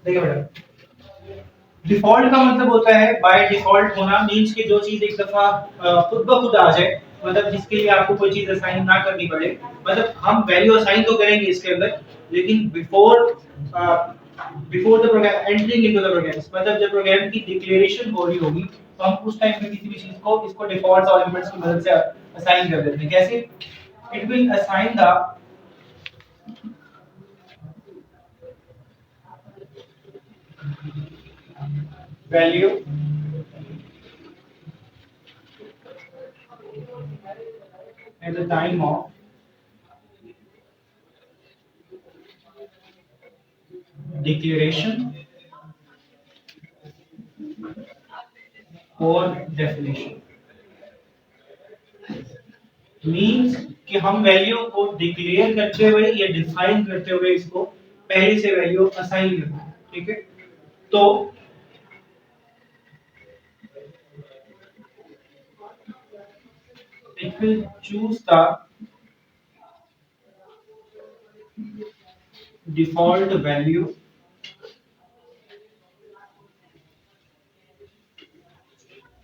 देखिए बेटा, डिफॉल्ट का मतलब होता है बाय डिफॉल्ट होना, मींस कि जो चीज एक दफा खुद ब खुद आ जाए, मतलब जिसके लिए आपको कोई चीज असाइन ना करनी पड़े। मतलब हम वैल्यू असाइन तो करेंगे इसके अंदर, लेकिन before the program entering into the program, मतलब जब प्रोग्राम की डिक्लेरेशन हो रही होगी तो हम उस टाइम पे किसी भी चीज को इसको डिफॉल्ट आर्गुमेंट्स की मदद से असाइन कर देते हैं। कैसे? It will assign the value at the time of declaration और definition। मींस कि हम वैल्यू को डिक्लेयर करते हुए या डिफाइन करते हुए इसको पहले से वैल्यू असाइन करते हैं। ठीक है, तो it will choose the default value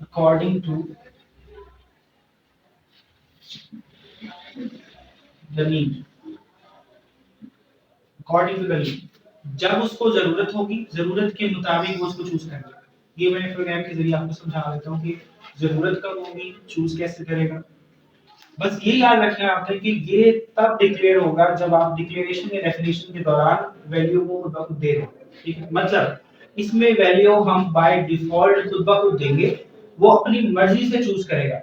according to the need, according to the need। जब उसको जरूरत होगी, जरूरत के मुताबिक वो उसको चूज करेगा। ये मैं प्रोग्राम के जरिए आपको समझा देता हूँ कि जरूरत कब होगी, चूज कैसे करेगा। बस ये याद रखना है आपने कि ये तब डिक्लेयर होगा जब आप डिक्लेरेशन या डेफिनेशन के दौरान वैल्यू को खुद ब खुद दे रहे हो। ठीक है, मतलब इसमें वैल्यू हम बाय डिफॉल्ट खुद ब खुद देंगे, वो अपनी मर्जी से चूज करेगा।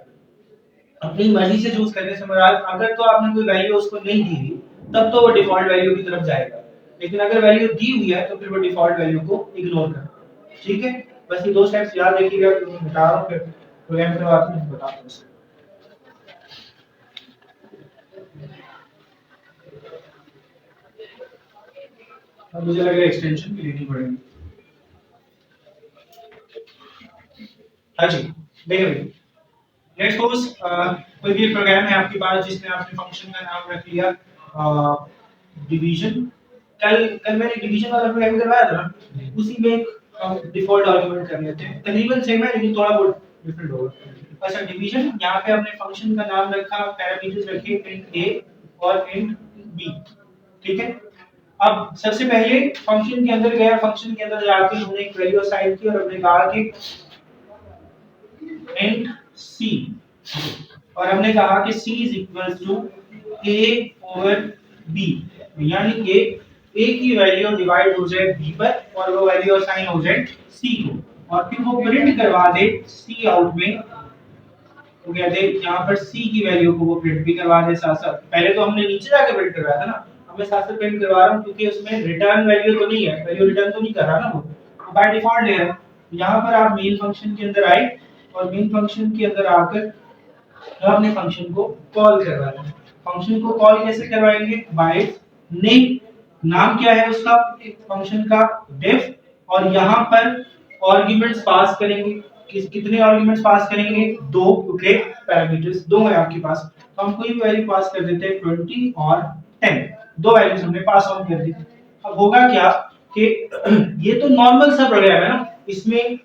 अपनी मर्जी से चूज करने से मुराद, अगर तो आपने कोई वैल्यू उसको नहीं दी हुई तब तो वो डिफॉल्ट वैल्यू की तरफ जाएगा, लेकिन अगर वैल्यू दी हुई है तो फिर वो डिफॉल्ट वैल्यू को इग्नोर करेगा। ठीक है, बस ये दो स्टेप्स याद रखिएगा। मैं बता रहा हूँ, फिर प्रोग्राम करवाते हैं बताता हूँ। अब मुझे लग रहा है एक्सटेंशन भी लेनी पड़ेगी। हाँ जी, देखिए भाई, लेट्स सपोज कोई भी प्रोग्राम है आपके पास जिसमें आपने फंक्शन का नाम रख लिया डिवीजन। कल कल मैंने डिवीजन वाला प्रोग्राम करवाया था ना, उसी में एक डिफॉल्ट आर्गुमेंट कर लेते हैं, तकरीबन सेम है लेकिन थोड़ा बहुत डिफरेंट होगा। अच्छा, डिवीजन, यहाँ पे आपने फंक्शन का नाम रखा, पैरामीटर्स रखे इंट ए और इंट बी। ठीक है, अब सबसे पहले फंक्शन के अंदर गया, फंक्शन के अंदर जाके हमने एक वैल्यू असाइन की और हमने कहा कि इंट सी, और हमने कहा कि c is equal to a over b, यानी कि a की वैल्यू डिवाइड हो जाए b पर और वो वैल्यू असाइन हो जाए c को, और फिर वो प्रिंट करवा दे c आउट में। तो कहते हैं यहाँ पर c की वैल्यू को वो प्रिंट भी करवा दे साथ साथ। पहले तो हमने नीचे जाके प्रिंट करवाया था ना, अब मैं साथ साथ प्रिंट करवा रहा हूँ क्योंकि उसमें रिटर्न वैल्यू तो नहीं है, वैल्यू रिटर्न तो नहीं कर रहा ना वो, बाय डिफॉल्ट ले रहा है। यहाँ पर आप मेन फंक्शन के अंदर आए और मेन फंक्शन के अंदर आकर अपने फंक्शन को कॉल करवाना है। फंक्शन को कॉल कैसे करवाएंगे? By name. नाम क्या है उसका फंक्शन का? डिफ। और यहाँ पर आर्गुमेंट्स पास करेंगे। कितने आर्गुमेंट्स पास करेंगे? दो, क्योंकि पैरामीटर्स दो है आपके पास, तो हम कोई भी वैल्यू पास कर देते हैं 20 और 10। दो वैल्यूज हमने पास ऑन कर दी। अब होगा क्या कि ये तो नॉर्मल सा प्रोग्राम है ना, इसमें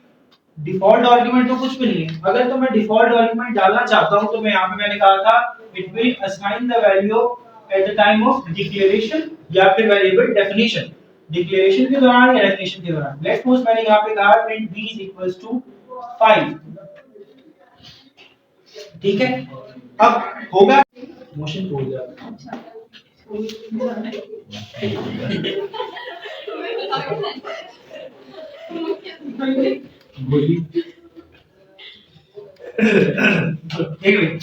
डिफॉल्ट आर्गुमेंट तो कुछ भी नहीं है। अगर तो मैं डिफॉल्ट आर्गुमेंट डालना चाहता हूं तो मैं यहां पे मैंने कहा था it will assign the value at the time of declaration या फिर वेरिएबल डेफिनेशन, डिक्लेरेशन के दौरान या डेफिनेशन के दौरान। लेट्स सपोज मैंने यहां पे कहा print b is equals to 5। ठीक है, अब होगा मोशन हो गया। बोली एक मिनट,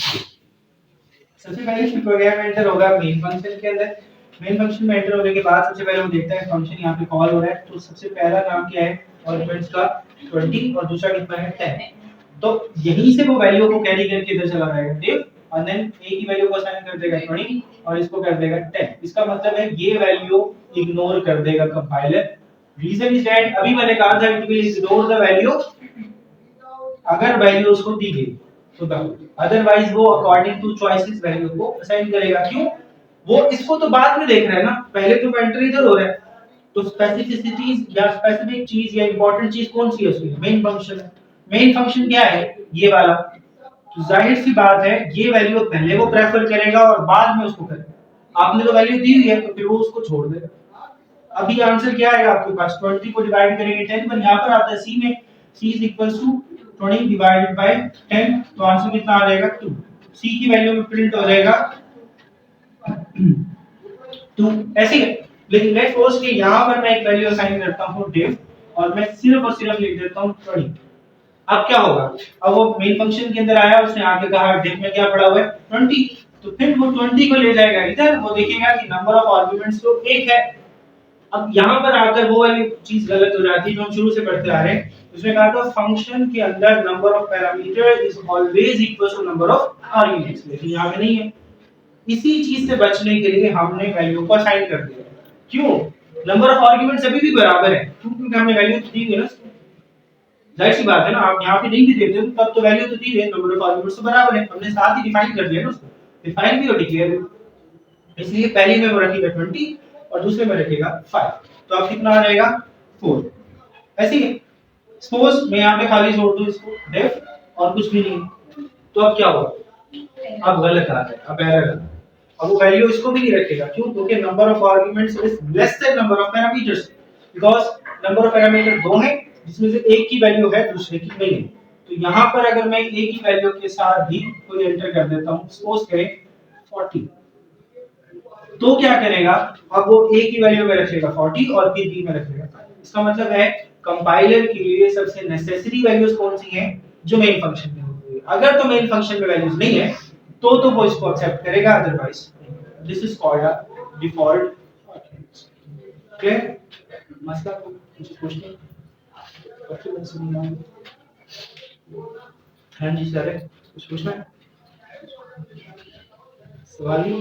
सबसे पहले प्रोग्राम एंटर होगा मेन फंक्शन के अंदर। मेन फंक्शन में एंटर होने के बाद सबसे पहले हम देखते हैं फंक्शन यहाँ पे कॉल हो रहा है, तो सबसे पहला नाम क्या है आर्गुमेंट्स का? 20 और दूसरा कितना है? 10। तो यहीं से वो वैल्यू को कैरी करके इधर चला जाएगा डिफ, और देन a की वैल्यू को असाइन कर देगा 20 और इसको कर देगा 10। इसका मतलब है ये वैल्यू इग्नोर कर देगा कंपाइलर। रीजन इज दैट अभी मैंने कहा था it will ignore the value अगर वैल्यू उसको दी गई तो, अदरवाइज वो अकॉर्डिंग टू चॉइसेस वैल्यू को असाइन करेगा। क्यों? वो इसको तो बाद में देख रहा है ना, पहले तो एंटर इधर हो रहा है, तो स्पेसिफिसिटीज या स्पेसिफिक चीज या इंपॉर्टेंट चीज कौन सी है उसकी? मेन फंक्शन है। मेन फंक्शन क्या है? ये वाला। तो जाहिर सी बात है ये वैल्यू पहले वो प्रेफर करेगा और बाद में उसको करेगा। आपने तो वैल्यू दी हुई है तो फिर वो उसको छोड़ देगा। अभी आंसर क्या आएगा आपके पास? 20 को डिवाइड करेंगे 10 पर, यहाँ पर आता है सी में c is equals to 20 divided by 10, तो आंसर कितना आ जाएगा? 2। c की वैल्यू में प्रिंट हो जाएगा 2, ऐसे ही है। लेकिन लेट्स सपोज कि यहाँ पर मैं एक वैल्यू असाइन करता हूँ div और मैं सिर्फ और सिर्फ लिख देता हूँ 20। अब क्या होगा? अब वो मेन फंक्शन के अंदर आया, उसने आके कहा div में क्या पड़ा हुआ है? 20। तो फिर वो 20 को ले जाएगा इधर, वो देखेगा कि नंबर ऑफ आर्गुमेंट्स तो एक है। अब यहाँ पर आकर वो वाली चीज गलत हो जाती है जो हम शुरू से पढ़ते आ रहे हैं। उसमें कहा था फंक्शन के अंदर number of parameter is always equal to number of arguments, लेकिन यहाँ पे नहीं है। इसी चीज से बचने के लिए हमने वैल्यू को असाइन कर दिया। क्यों? नंबर ऑफ आर्गुमेंट्स अभी भी बराबर है, क्योंकि हमने वैल्यू दी हुई है ना। जाहिर सी बात है ना, आप यहाँ पे नहीं भी देते हो तब तो वैल्यू तो दी है, नंबर ऑफ आर्गुमेंट्स तो बराबर है, हमने साथ ही डिफाइन कर दिया ना उसको। डिफाइन भी और डिक्लेयर भी। इसलिए पहले में वो रखेगा 20 और दूसरे में रखेगा 5। तो अब कितना आ जाएगा? 4। ऐसे ही सपोज मैं यहाँ पे खाली छोड़ दूं इसको डेफ और कुछ भी नहीं, तो अब क्या होगा? अब गलत आ रहा है, अब एरर है। अब वो वैल्यू इसको भी नहीं रखेगा, क्यों? क्योंकि number of arguments is less than number of parameters, because number of parameter 2 है जिसमें से एक की वैल्यू है दूसरे की नहीं है। तो यहाँ पर अगर मैं एक ही वैल्यू के साथ भी कोई एंटर कर देता हूँ, सपोज करें 40, तो क्या करेगा? अब वो a की वैल्यू में रखेगा 40 और फिर b में रखेगा। इसका मतलब है कंपाइलर के लिए सबसे नेसेसरी वैल्यूज कौन सी हैं? जो मेन फंक्शन में होती है। अगर तो मेन फंक्शन में वैल्यूज नहीं है तो वो इसको एक्सेप्ट करेगा, otherwise this is called a default. Clear? मसला कुछ पूछना? हाँ जी सर, कुछ पूछना है? सवाल ही